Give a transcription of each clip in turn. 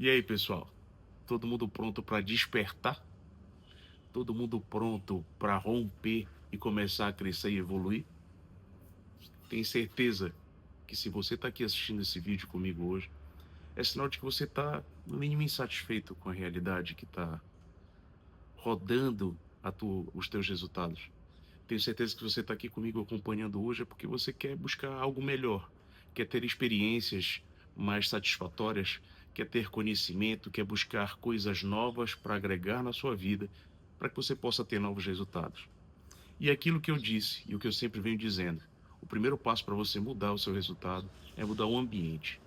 E aí, pessoal? Todo mundo pronto para despertar? Todo mundo pronto para romper e começar a crescer e evoluir? Tenho certeza que se você está aqui assistindo esse vídeo comigo hoje, é sinal de que você está, no mínimo, insatisfeito com a realidade que está rodando os teus resultados. Tenho certeza que você está aqui comigo acompanhando hoje é porque você quer buscar algo melhor, quer ter experiências mais satisfatórias, quer ter conhecimento, quer buscar coisas novas para agregar na sua vida, para que você possa ter novos resultados. E aquilo que eu disse e o que eu sempre venho dizendo, o primeiro passo para você mudar o seu resultado é mudar o ambiente.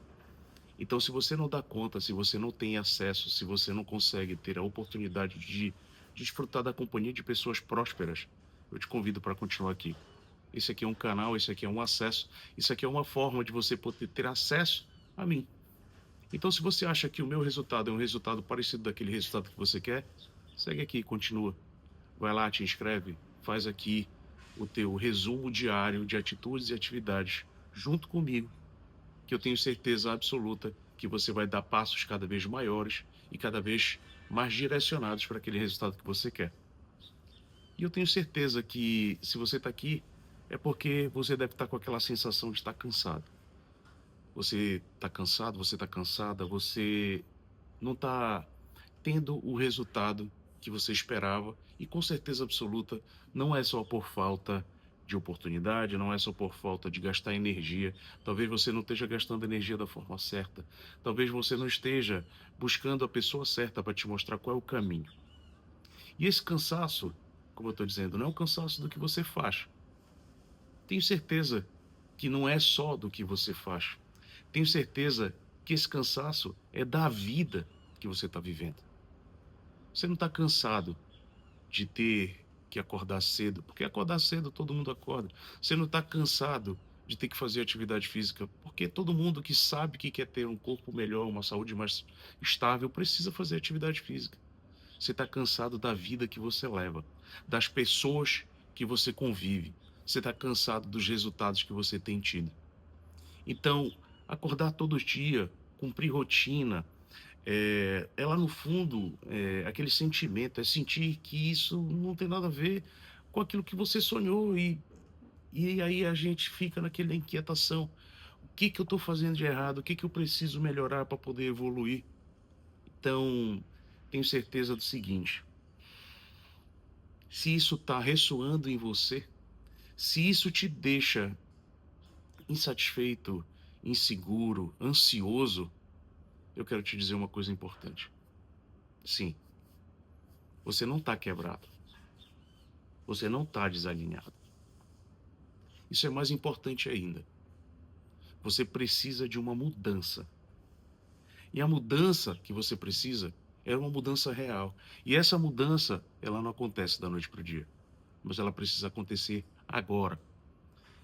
Então, se você não dá conta, se você não tem acesso, se você não consegue ter a oportunidade de desfrutar da companhia de pessoas prósperas, eu te convido para continuar aqui. Esse aqui é um canal, esse aqui é um acesso, isso aqui é uma forma de você poder ter acesso a mim. Então, se você acha que o meu resultado é um resultado parecido daquele resultado que você quer, segue aqui, continua. Vai lá, te inscreve, faz aqui o teu resumo diário de atitudes e atividades junto comigo, que eu tenho certeza absoluta que você vai dar passos cada vez maiores e cada vez mais direcionados para aquele resultado que você quer. E eu tenho certeza que se você está aqui, é porque você deve estar com aquela sensação de estar cansado. Você está cansado, você está cansada, você não está tendo o resultado que você esperava, e com certeza absoluta, não é só por falta de oportunidade, não é só por falta de gastar energia. Talvez você não esteja gastando energia da forma certa. Talvez você não esteja buscando a pessoa certa para te mostrar qual é o caminho. E esse cansaço, como eu estou dizendo, não é um cansaço do que você faz. Tenho certeza que não é só do que você faz. Tenho certeza que esse cansaço é da vida que você está vivendo. Você não está cansado de ter que acordar cedo, porque acordar cedo todo mundo acorda. Você não está cansado de ter que fazer atividade física, porque todo mundo que sabe que quer ter um corpo melhor, uma saúde mais estável, precisa fazer atividade física. Você está cansado da vida que você leva, das pessoas que você convive. Você está cansado dos resultados que você tem tido. Então, acordar todo dia, cumprir rotina, é lá no fundo, aquele sentimento, é sentir que isso não tem nada a ver com aquilo que você sonhou, e aí a gente fica naquela inquietação. O que que eu estou fazendo de errado? O que que eu preciso melhorar para poder evoluir? Então, tenho certeza do seguinte: se isso está ressoando em você, se isso te deixa insatisfeito, inseguro, ansioso, eu quero te dizer uma coisa importante. Sim, você não está quebrado. Você não está desalinhado. Isso é mais importante ainda. Você precisa de uma mudança. E a mudança que você precisa é uma mudança real. E essa mudança, ela não acontece da noite para o dia, mas ela precisa acontecer agora.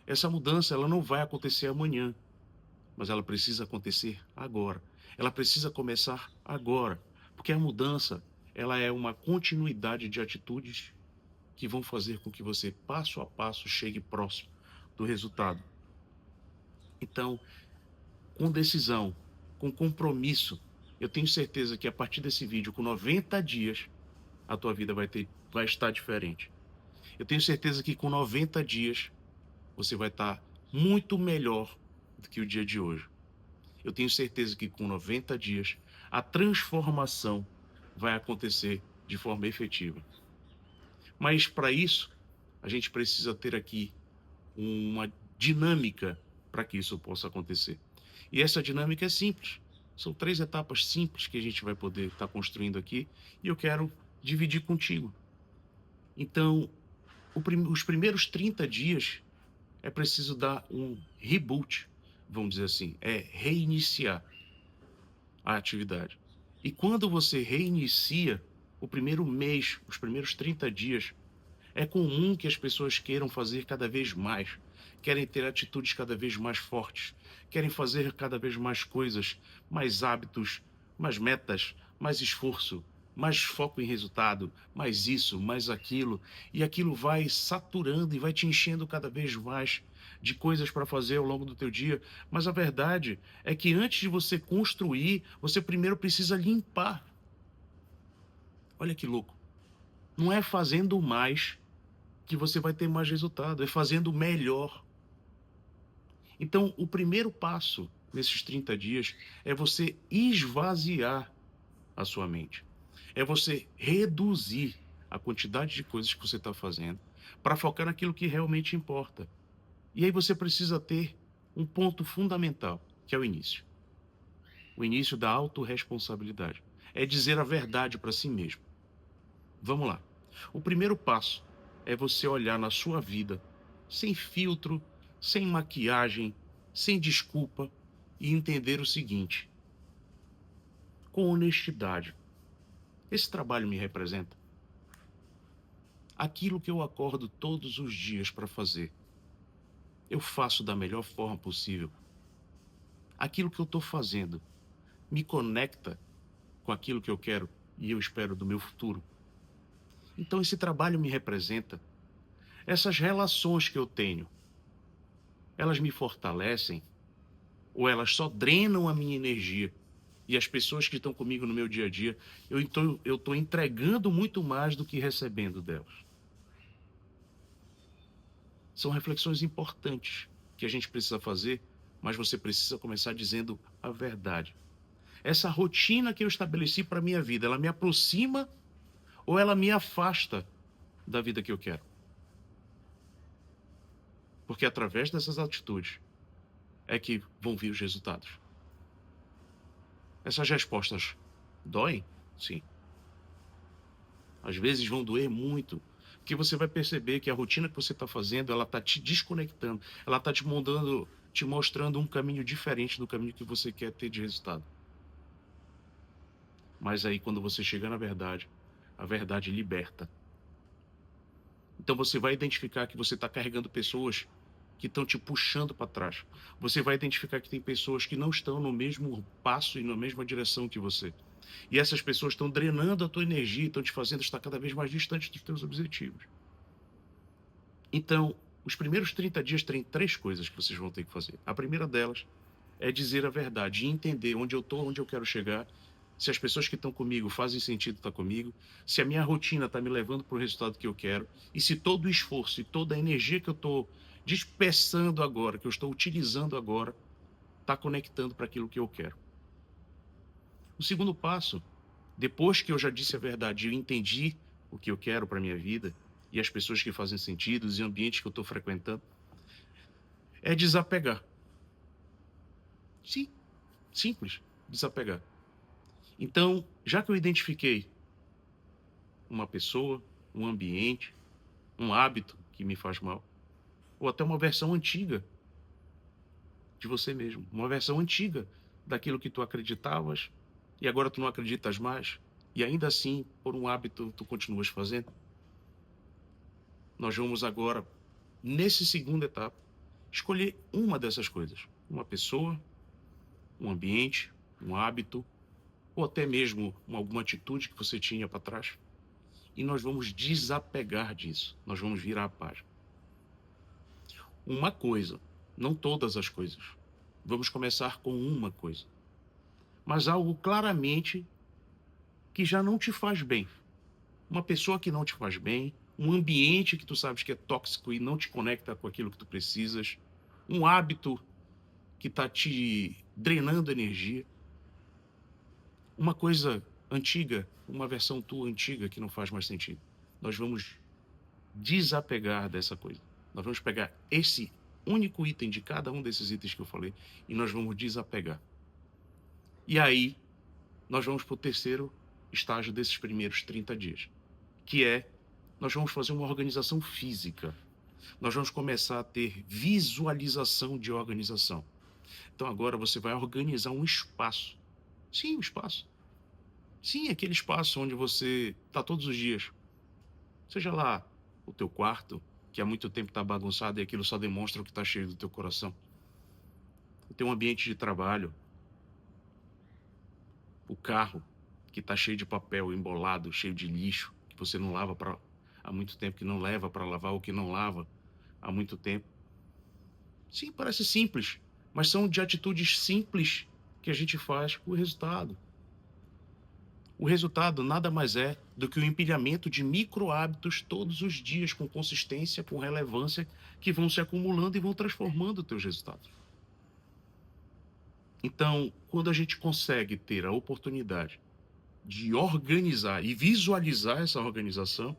Essa mudança, ela não vai acontecer amanhã, mas ela precisa acontecer agora. Ela precisa começar agora, porque a mudança, ela é uma continuidade de atitudes que vão fazer com que você, passo a passo, chegue próximo do resultado. Então, com decisão, com compromisso, eu tenho certeza que a partir desse vídeo, com 90 dias, a tua vida vai estar diferente. Eu tenho certeza que com 90 dias, você vai estar muito melhor do que o dia de hoje. Eu tenho certeza que com 90 dias, a transformação vai acontecer de forma efetiva. Mas para isso, a gente precisa ter aqui uma dinâmica para que isso possa acontecer. E essa dinâmica é simples. São 3 etapas simples que a gente vai poder estar construindo aqui, e eu quero dividir contigo. Então, os primeiros 30 dias é preciso dar um reboot, vamos dizer assim, é reiniciar a atividade. E quando você reinicia, o primeiro mês, os primeiros 30 dias, é comum que as pessoas queiram fazer cada vez mais, querem ter atitudes cada vez mais fortes, querem fazer cada vez mais coisas, mais hábitos, mais metas, mais esforço, mais foco em resultado, mais isso, mais aquilo, e aquilo vai saturando e vai te enchendo cada vez mais de coisas para fazer ao longo do teu dia, mas a verdade é que antes de você construir, você primeiro precisa limpar. Olha que louco. Não é fazendo mais que você vai ter mais resultado, é fazendo melhor. Então, o primeiro passo nesses 30 dias é você esvaziar a sua mente. É você reduzir a quantidade de coisas que você está fazendo para focar naquilo que realmente importa. E aí você precisa ter um ponto fundamental, que é o início. O início da autorresponsabilidade. É dizer a verdade para si mesmo. Vamos lá. O primeiro passo é você olhar na sua vida sem filtro, sem maquiagem, sem desculpa e entender o seguinte: com honestidade, esse trabalho me representa? Aquilo que eu acordo todos os dias para fazer, eu faço da melhor forma possível? Aquilo que eu estou fazendo me conecta com aquilo que eu quero e eu espero do meu futuro? Então esse trabalho me representa? Essas relações que eu tenho, elas me fortalecem ou elas só drenam a minha energia? E as pessoas que estão comigo no meu dia a dia, eu estou entregando muito mais do que recebendo delas. São reflexões importantes que a gente precisa fazer, mas você precisa começar dizendo a verdade. Essa rotina que eu estabeleci para a minha vida, ela me aproxima ou ela me afasta da vida que eu quero? Porque através dessas atitudes é que vão vir os resultados. Essas respostas doem? Sim. Às vezes vão doer muito, porque você vai perceber que a rotina que você está fazendo, ela está te desconectando, ela está te mostrando um caminho diferente do caminho que você quer ter de resultado. Mas aí quando você chega na verdade, a verdade liberta. Então você vai identificar que você está carregando pessoas que estão te puxando para trás. Você vai identificar que tem pessoas que não estão no mesmo passo e na mesma direção que você. E essas pessoas estão drenando a tua energia, estão te fazendo estar cada vez mais distante dos teus objetivos. Então, os primeiros 30 dias tem 3 coisas que vocês vão ter que fazer. A primeira delas é dizer a verdade e entender onde eu estou, onde eu quero chegar, se as pessoas que estão comigo fazem sentido estar comigo, se a minha rotina está me levando para o resultado que eu quero, e se todo o esforço e toda a energia que eu estou dispersando agora, que eu estou utilizando agora, está conectando para aquilo que eu quero. O segundo passo, depois que eu já disse a verdade, eu entendi o que eu quero para a minha vida, e as pessoas que fazem sentido, os ambientes que eu estou frequentando, é desapegar. Sim, simples, desapegar. Então, já que eu identifiquei uma pessoa, um ambiente, um hábito que me faz mal, ou até uma versão antiga de você mesmo, uma versão antiga daquilo que tu acreditavas e agora tu não acreditas mais, e ainda assim, por um hábito, tu continuas fazendo. Nós vamos agora, nesse segunda etapa, escolher uma dessas coisas, uma pessoa, um ambiente, um hábito, ou até mesmo alguma atitude que você tinha para trás. E nós vamos desapegar disso. Nós vamos virar a página. Uma coisa, não todas as coisas. Vamos começar com uma coisa. Mas algo claramente que já não te faz bem. Uma pessoa que não te faz bem, um ambiente que tu sabes que é tóxico e não te conecta com aquilo que tu precisas, um hábito que está te drenando energia, uma coisa antiga, uma versão tua antiga que não faz mais sentido. Nós vamos desapegar dessa coisa. Nós vamos pegar esse único item de cada um desses itens que eu falei e nós vamos desapegar. E aí, nós vamos para o terceiro estágio desses primeiros 30 dias, que é, nós vamos fazer uma organização física. Nós vamos começar a ter visualização de organização. Então agora você vai organizar um espaço. Sim, um espaço. Sim, aquele espaço onde você está todos os dias. Seja lá o teu quarto, que há muito tempo está bagunçado e aquilo só demonstra o que está cheio do teu coração. O teu ambiente de trabalho, o carro que está cheio de papel embolado, cheio de lixo, que você não lava há muito tempo, que não leva para lavar ou que não lava há muito tempo. Sim, parece simples, mas são de atitudes simples que a gente faz o resultado. O resultado nada mais é do que o empilhamento de micro hábitos todos os dias, com consistência, com relevância, que vão se acumulando e vão transformando os teus resultados. Então, quando a gente consegue ter a oportunidade de organizar e visualizar essa organização,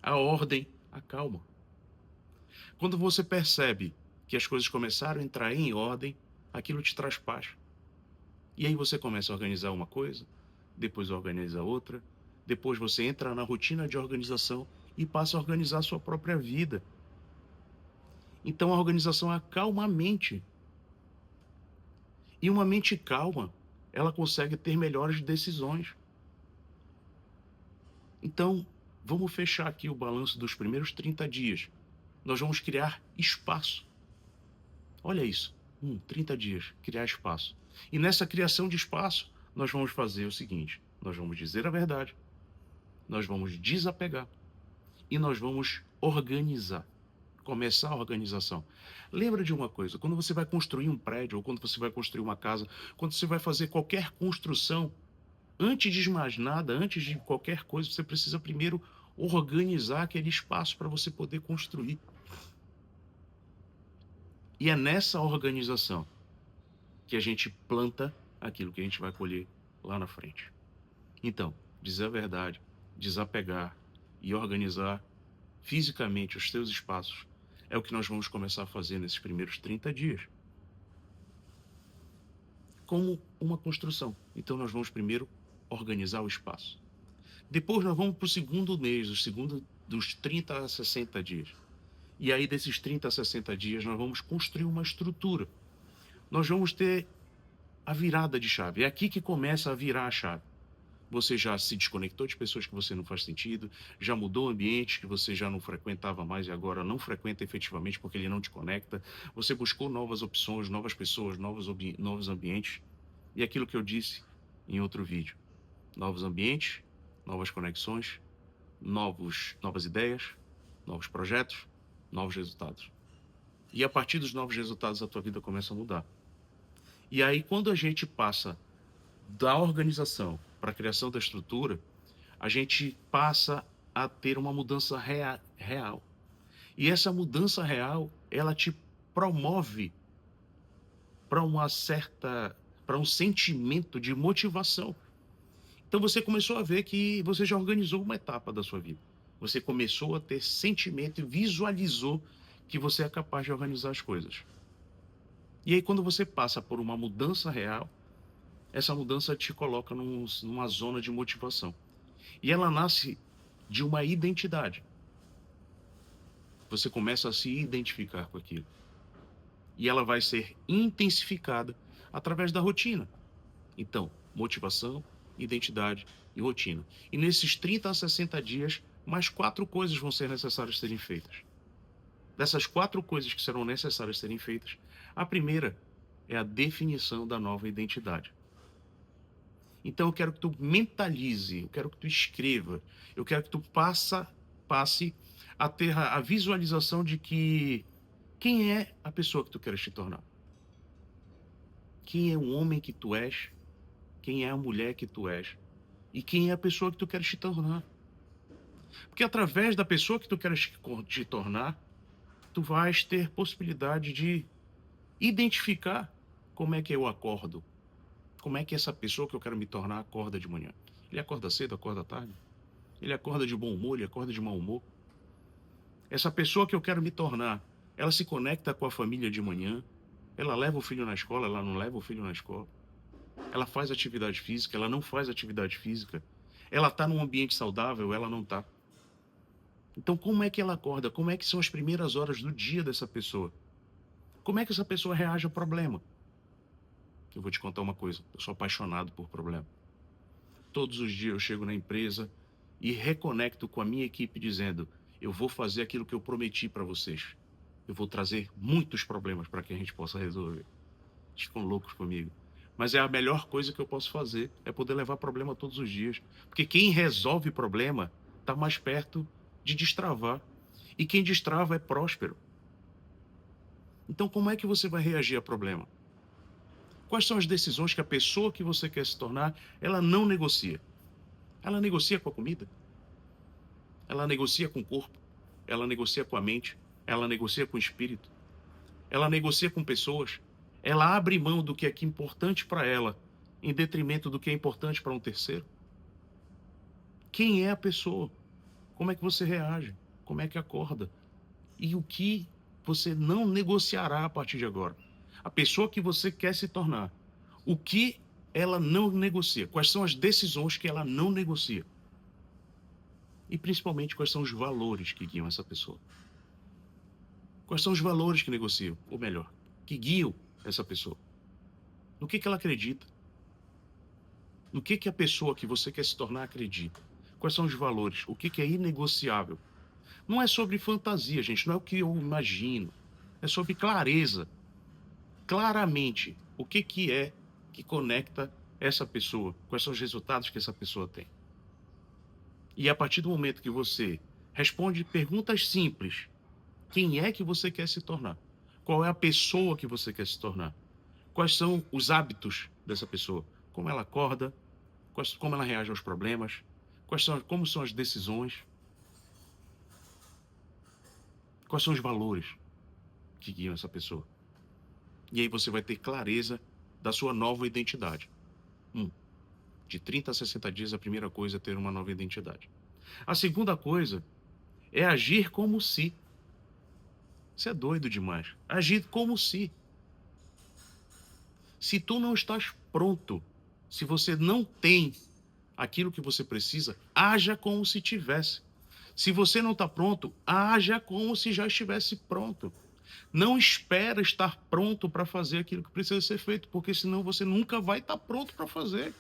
a ordem acalma. Quando você percebe que as coisas começaram a entrar em ordem, aquilo te traz paz. E aí você começa a organizar uma coisa, depois organiza outra, depois você entra na rotina de organização e passa a organizar a sua própria vida. Então a organização acalma a mente. E uma mente calma, ela consegue ter melhores decisões. Então, vamos fechar aqui o balanço dos primeiros 30 dias. Nós vamos criar espaço. Olha isso, 30 dias, criar espaço. E nessa criação de espaço, nós vamos fazer o seguinte: nós vamos dizer a verdade, nós vamos desapegar e nós vamos organizar. Começar a organização. Lembra de uma coisa: quando você vai construir um prédio, ou quando você vai construir uma casa, quando você vai fazer qualquer construção, antes de mais nada, antes de qualquer coisa, você precisa primeiro organizar aquele espaço para você poder construir. E é nessa organização que a gente planta aquilo que a gente vai colher lá na frente. Então, dizer a verdade, desapegar e organizar fisicamente os teus espaços é o que nós vamos começar a fazer nesses primeiros 30 dias. Como uma construção. Então nós vamos primeiro organizar o espaço. Depois nós vamos para o segundo mês, o segundo dos 30 a 60 dias. E aí desses 30 a 60 dias nós vamos construir uma estrutura. Nós vamos ter a virada de chave. É aqui que começa a virar a chave. Você já se desconectou de pessoas que você não faz sentido, já mudou ambientes que você já não frequentava mais e agora não frequenta efetivamente porque ele não te conecta. Você buscou novas opções, novas pessoas, novos ambientes. E aquilo que eu disse em outro vídeo: novos ambientes, novas conexões, novas ideias, novos projetos, novos resultados. E a partir dos novos resultados a tua vida começa a mudar. E aí quando a gente passa da organização para a criação da estrutura, a gente passa a ter uma mudança real. E essa mudança real, ela te promove para um sentimento de motivação. Então você começou a ver que você já organizou uma etapa da sua vida. Você começou a ter sentimento e visualizou que você é capaz de organizar as coisas. E aí quando você passa por uma mudança real, essa mudança te coloca numa zona de motivação. E ela nasce de uma identidade. Você começa a se identificar com aquilo. E ela vai ser intensificada através da rotina. Então, motivação, identidade e rotina. E nesses 30 a 60 dias, mais 4 coisas vão ser necessárias serem feitas. Dessas 4 coisas que serão necessárias serem feitas, a primeira é a definição da nova identidade. Então eu quero que tu mentalize, eu quero que tu escreva, eu quero que tu passe a ter a visualização de que quem é a pessoa que tu queres te tornar. Quem é o homem que tu és, quem é a mulher que tu és e quem é a pessoa que tu queres te tornar. Porque através da pessoa que tu queres te tornar, tu vais ter possibilidade de identificar como é que eu acordo. Como é que essa pessoa que eu quero me tornar acorda de manhã? Ele acorda cedo, acorda tarde? Ele acorda de bom humor, ele acorda de mau humor? Essa pessoa que eu quero me tornar, ela se conecta com a família de manhã? Ela leva o filho na escola, ela não leva o filho na escola? Ela faz atividade física, ela não faz atividade física? Ela está num ambiente saudável, ela não está? Então como é que ela acorda? Como é que são as primeiras horas do dia dessa pessoa? Como é que essa pessoa reage ao problema? Eu vou te contar uma coisa: eu sou apaixonado por problema. Todos os dias eu chego na empresa e reconecto com a minha equipe dizendo: eu vou fazer aquilo que eu prometi para vocês. Eu vou trazer muitos problemas para que a gente possa resolver. Eles ficam loucos comigo. Mas é a melhor coisa que eu posso fazer, é poder levar problema todos os dias. Porque quem resolve problema está mais perto de destravar. E quem destrava é próspero. Então, como é que você vai reagir a problema? Quais são as decisões que a pessoa que você quer se tornar, ela não negocia? Ela negocia com a comida? Ela negocia com o corpo? Ela negocia com a mente? Ela negocia com o espírito? Ela negocia com pessoas? Ela abre mão do que é importante para ela em detrimento do que é importante para um terceiro? Quem é a pessoa? Como é que você reage? Como é que acorda? E o que você não negociará a partir de agora? A pessoa que você quer se tornar, o que ela não negocia? Quais são as decisões que ela não negocia? E principalmente quais são os valores que guiam essa pessoa? Quais são os valores que negociam? Ou melhor, que guiam essa pessoa? No que ela acredita? No que a pessoa que você quer se tornar acredita? Quais são os valores? O que é inegociável? Não é sobre fantasia, gente, não é o que eu imagino. É sobre clareza. Claramente, o que é que conecta essa pessoa? Quais são os resultados que essa pessoa tem? E a partir do momento que você responde perguntas simples, quem é que você quer se tornar? Qual é a pessoa que você quer se tornar? Quais são os hábitos dessa pessoa? Como ela acorda? Como ela reage aos problemas? Como são as decisões? Quais são os valores que guiam essa pessoa? E aí você vai ter clareza da sua nova identidade. De 30 a 60 dias, a primeira coisa é ter uma nova identidade. A segunda coisa é agir como se. Isso é doido demais. Agir como se. Se tu não estás pronto, se você não tem aquilo que você precisa, haja como se tivesse. Se você não está pronto, haja como se já estivesse pronto. Não espera estar pronto para fazer aquilo que precisa ser feito, porque senão você nunca vai estar pronto para fazer.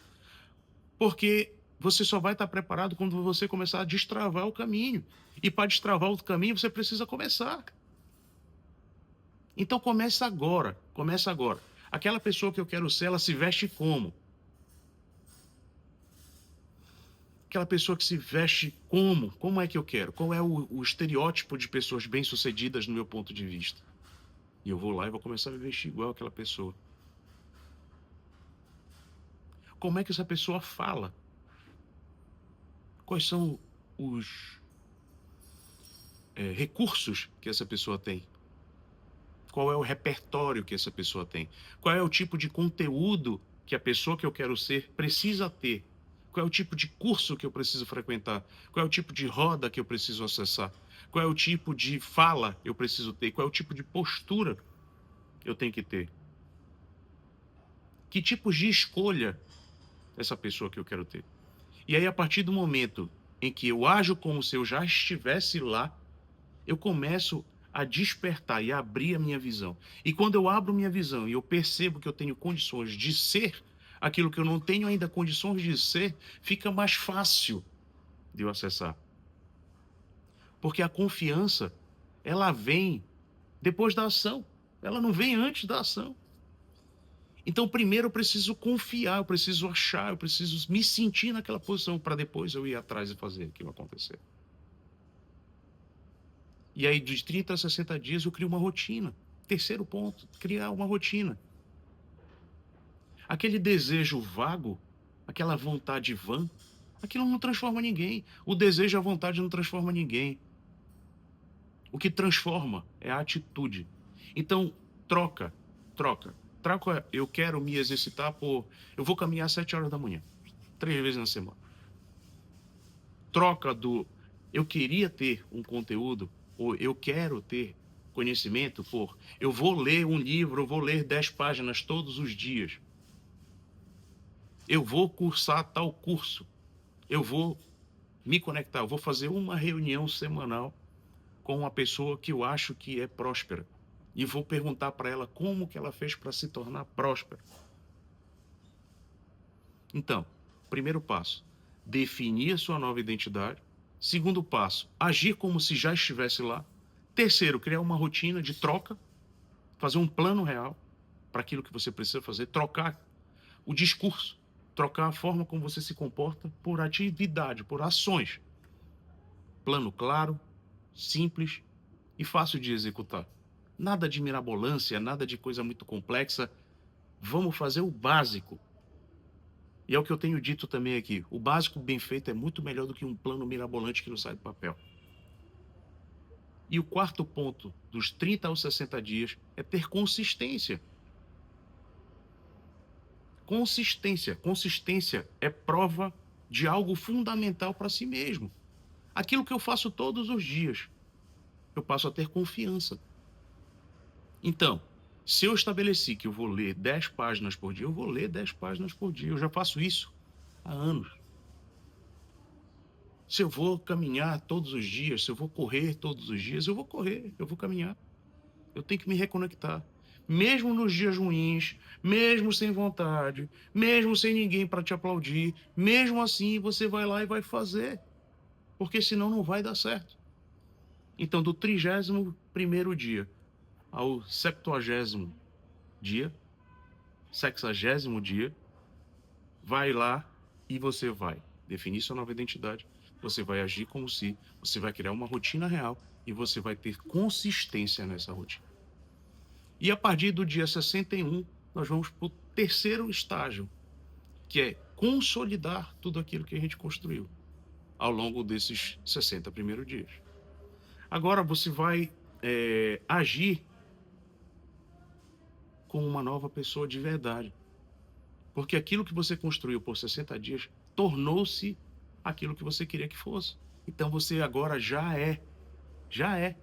Porque você só vai estar preparado quando você começar a destravar o caminho. E para destravar o caminho, você precisa começar. Então começa agora, começa agora. Aquela pessoa que eu quero ser, ela se veste como? Aquela pessoa que se veste como? Como é que eu quero? Qual é o estereótipo de pessoas bem-sucedidas no meu ponto de vista? E eu vou lá e vou começar a me vestir igual aquela pessoa. Como é que essa pessoa fala? Quais são os recursos que essa pessoa tem? Qual é o repertório que essa pessoa tem? Qual é o tipo de conteúdo que a pessoa que eu quero ser precisa ter? Qual é o tipo de curso que eu preciso frequentar? Qual é o tipo de roda que eu preciso acessar? Qual é o tipo de fala que eu preciso ter? Qual é o tipo de postura que eu tenho que ter? Que tipos de escolha essa pessoa que eu quero ter? E aí, a partir do momento em que eu ajo como se eu já estivesse lá, eu começo a despertar e a abrir a minha visão. E quando eu abro minha visão e eu percebo que eu tenho condições de ser aquilo que eu não tenho ainda condições de ser, fica mais fácil de eu acessar. Porque a confiança, ela vem depois da ação. Ela não vem antes da ação. Então, primeiro eu preciso confiar, eu preciso achar, eu preciso me sentir naquela posição para depois eu ir atrás e fazer aquilo acontecer. E aí, de 30 a 60 dias, eu crio uma rotina. Terceiro ponto, criar uma rotina. Aquele desejo vago, aquela vontade vã, aquilo não transforma ninguém. O desejo e a vontade não transforma ninguém. O que transforma é a atitude. Então, troca. Eu quero me exercitar por... Eu vou caminhar às 7 horas da manhã. 3 vezes na semana. Troca do... Eu queria ter um conteúdo, ou eu quero ter conhecimento por... Eu vou ler um livro, eu vou ler 10 páginas todos os dias. Eu vou cursar tal curso. Eu vou me conectar. Eu vou fazer uma reunião semanal com uma pessoa que eu acho que é próspera. E vou perguntar para ela como que ela fez para se tornar próspera. Então, primeiro passo, definir a sua nova identidade. Segundo passo, agir como se já estivesse lá. Terceiro, criar uma rotina de troca. Fazer um plano real para aquilo que você precisa fazer. Trocar o discurso. Trocar a forma como você se comporta por atividade, por ações. Plano claro, simples e fácil de executar. Nada de mirabolância, nada de coisa muito complexa. Vamos fazer o básico. E é o que eu tenho dito também aqui. O básico bem feito é muito melhor do que um plano mirabolante que não sai do papel. E o quarto ponto, dos 30 aos 60 dias, é ter consistência. Consistência. Consistência é prova de algo fundamental para si mesmo. Aquilo que eu faço todos os dias, eu passo a ter confiança. Então, se eu estabeleci que eu vou ler 10 páginas por dia, eu vou ler 10 páginas por dia. Eu já faço isso há anos. Se eu vou caminhar todos os dias, se eu vou correr todos os dias, eu vou correr, eu vou caminhar. Eu tenho que me reconectar. Mesmo nos dias ruins, mesmo sem vontade, mesmo sem ninguém para te aplaudir, mesmo assim você vai lá e vai fazer. Porque senão não vai dar certo. Então, do 31º dia ao 70º dia, 60º dia, vai lá e você vai definir sua nova identidade, você vai agir como se, você vai criar uma rotina real e você vai ter consistência nessa rotina. E a partir do dia 61, nós vamos para o terceiro estágio, que é consolidar tudo aquilo que a gente construiu ao longo desses 60 primeiros dias. Agora você vai agir como uma nova pessoa de verdade. Porque aquilo que você construiu por 60 dias tornou-se aquilo que você queria que fosse. Então você agora já é. Já é.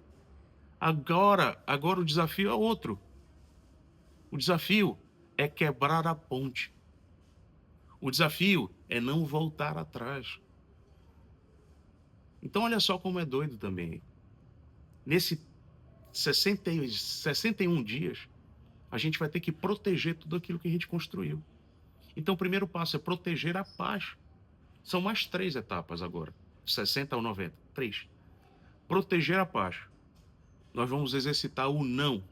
Agora o desafio é outro. O desafio é quebrar a ponte. O desafio é não voltar atrás. Então olha só como é doido também. Nesse 61 dias, a gente vai ter que proteger tudo aquilo que a gente construiu. Então o primeiro passo é proteger a paz. São mais 3 etapas agora, 60 ao 90. 3. Proteger a paz. Nós vamos exercitar o não.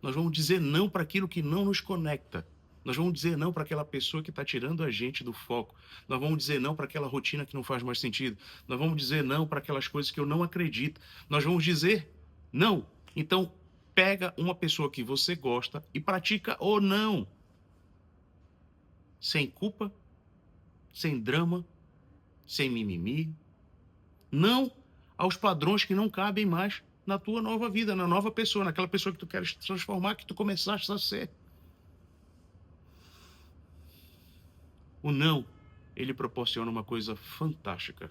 Nós vamos dizer não para aquilo que não nos conecta. Nós vamos dizer não para aquela pessoa que está tirando a gente do foco. Nós vamos dizer não para aquela rotina que não faz mais sentido. Nós vamos dizer não para aquelas coisas que eu não acredito. Nós vamos dizer não. Então, pega uma pessoa que você gosta e pratica o não. Sem culpa, sem drama, sem mimimi. Não aos padrões que não cabem mais na tua nova vida, na nova pessoa, naquela pessoa que tu queres transformar, que tu começaste a ser. O não, ele proporciona uma coisa fantástica.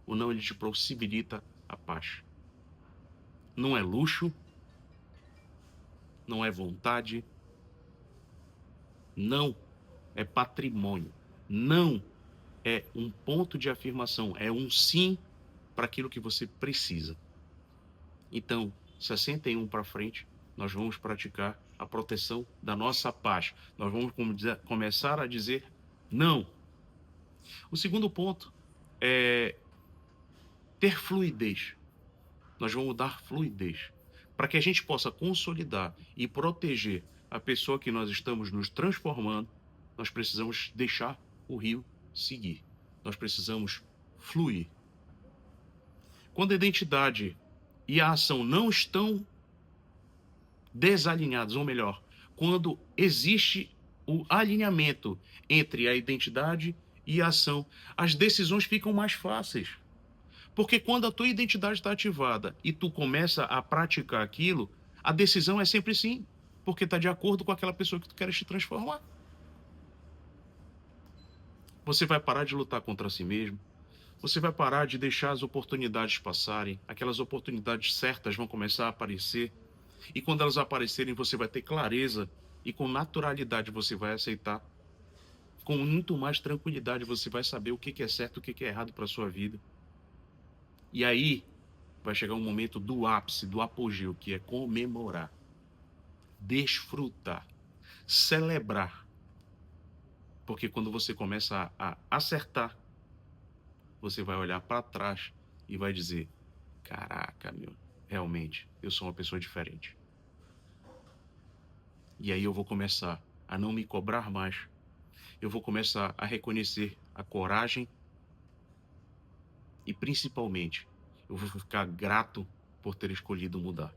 O não, ele te possibilita a paz. Não é luxo, não é vontade, não é patrimônio, não é um ponto de afirmação, é um sim para aquilo que você precisa. Então, 61 para frente, nós vamos praticar a proteção da nossa paz. Nós vamos começar a dizer não. O segundo ponto é ter fluidez. Nós vamos dar fluidez. Para que a gente possa consolidar e proteger a pessoa que nós estamos nos transformando, nós precisamos deixar o rio seguir. Nós precisamos fluir. Quando a identidade e a ação não estão desalinhados, ou melhor, quando existe o alinhamento entre a identidade e a ação, as decisões ficam mais fáceis. Porque quando a tua identidade está ativada e tu começa a praticar aquilo, a decisão é sempre sim, porque está de acordo com aquela pessoa que tu queres te transformar. Você vai parar de lutar contra si mesmo, você vai parar de deixar as oportunidades passarem, aquelas oportunidades certas vão começar a aparecer, e quando elas aparecerem você vai ter clareza e com naturalidade você vai aceitar. Com muito mais tranquilidade você vai saber o que é certo e o que é errado para a sua vida. E aí vai chegar um momento do ápice, do apogeu, que é comemorar, desfrutar, celebrar. Porque quando você começa a acertar, você vai olhar para trás e vai dizer: caraca, meu, realmente, eu sou uma pessoa diferente. E aí eu vou começar a não me cobrar mais. Eu vou começar a reconhecer a coragem e, principalmente, eu vou ficar grato por ter escolhido mudar.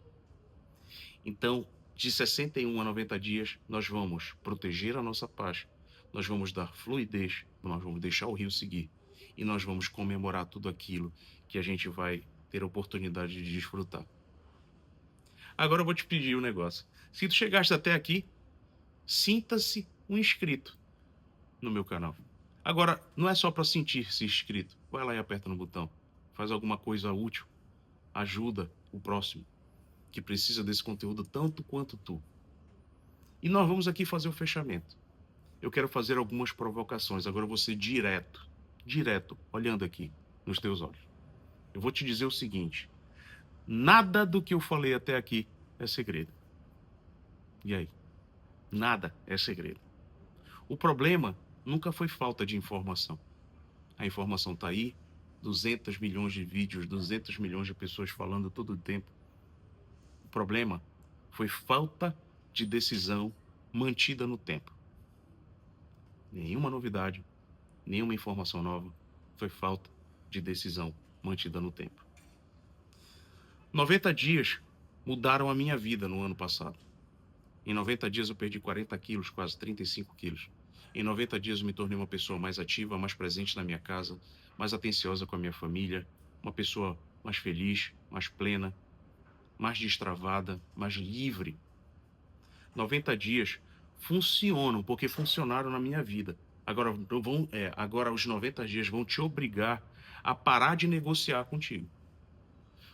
Então, de 61 a 90 dias, nós vamos proteger a nossa paz, nós vamos dar fluidez, nós vamos deixar o rio seguir e nós vamos comemorar tudo aquilo que a gente vai ter a oportunidade de desfrutar. Agora eu vou te pedir um negócio. Se tu chegaste até aqui, sinta-se um inscrito no meu canal. Agora, não é só para sentir-se inscrito. Vai lá e aperta no botão. Faz alguma coisa útil. Ajuda o próximo, que precisa desse conteúdo tanto quanto tu. E nós vamos aqui fazer o fechamento. Eu quero fazer algumas provocações. Agora eu vou ser direto, olhando aqui nos teus olhos. Eu vou te dizer o seguinte: nada do que eu falei até aqui é segredo. E aí? Nada é segredo. O problema nunca foi falta de informação. A informação está aí, 200 milhões de vídeos, 200 milhões de pessoas falando todo o tempo. O problema foi falta de decisão mantida no tempo. Nenhuma novidade, nenhuma informação nova, foi falta de decisão mantida no tempo. 90 dias mudaram a minha vida no ano passado. Em 90 dias eu perdi 40 quilos, quase 35 quilos. Em 90 dias eu me tornei uma pessoa mais ativa, mais presente na minha casa, mais atenciosa com a minha família, uma pessoa mais feliz, mais plena, mais destravada, mais livre. 90 dias funcionam porque funcionaram na minha vida. Agora os 90 dias vão te obrigar a parar de negociar contigo.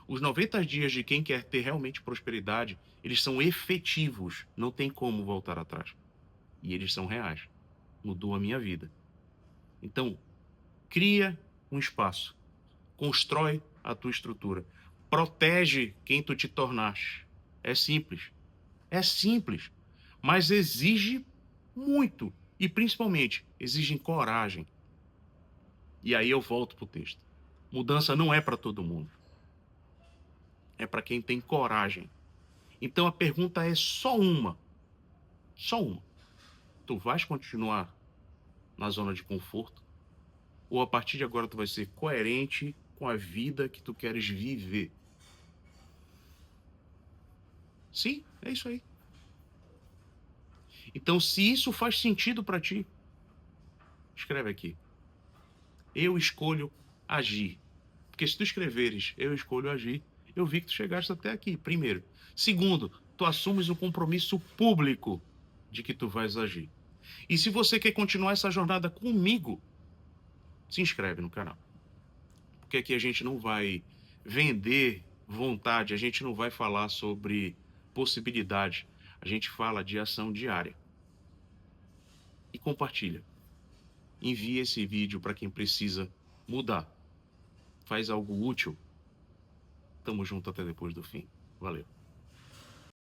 Os 90 dias de quem quer ter realmente prosperidade, eles são efetivos, não tem como voltar atrás. E eles são reais. Mudou a minha vida. Então, cria um espaço, constrói a tua estrutura, protege quem tu te tornaste. É simples, mas exige muito e principalmente exige coragem. E aí eu volto pro texto. Mudança não é para todo mundo. É para quem tem coragem. Então a pergunta é só uma. Só uma. Tu vais continuar na zona de conforto? Ou a partir de agora tu vai ser coerente com a vida que tu queres viver? Sim, é isso aí. Então, se isso faz sentido para ti, escreve aqui. Eu escolho agir. Porque se tu escreveres, eu escolho agir, eu vi que tu chegaste até aqui, primeiro. Segundo, tu assumes um compromisso público de que tu vais agir. E se você quer continuar essa jornada comigo, se inscreve no canal. Porque aqui a gente não vai vender vontade, a gente não vai falar sobre possibilidade, a gente fala de ação diária. E compartilha. Envie esse vídeo para quem precisa mudar. Faz algo útil. Tamo junto até depois do fim. Valeu.